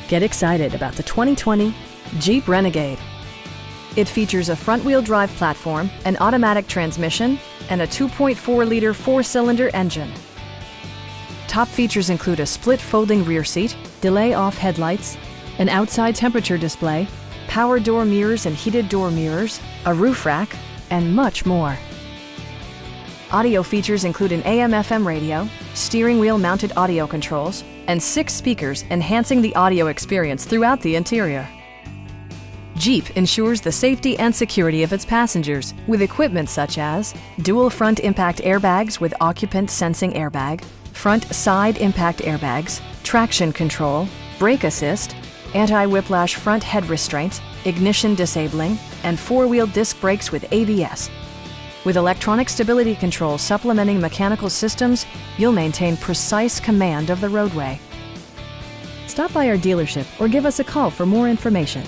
Get excited about the 2020 Jeep Renegade. It features a front-wheel drive platform, an automatic transmission, and a 2.4-liter four-cylinder engine. Top features include a split folding rear seat, delay-off headlights, an outside temperature display, power door mirrors and heated door mirrors, a roof rack, and much more. Audio features include an AM/FM radio, steering wheel mounted audio controls, and 6 speakers enhancing the audio experience throughout the interior. Jeep ensures the safety and security of its passengers with equipment such as dual front impact airbags with occupant sensing airbag, front side impact airbags, traction control, brake assist, anti-whiplash front head restraints, ignition disabling, and 4-wheel disc brakes with ABS. With electronic stability control supplementing mechanical systems, you'll maintain precise command of the roadway. Stop by our dealership or give us a call for more information.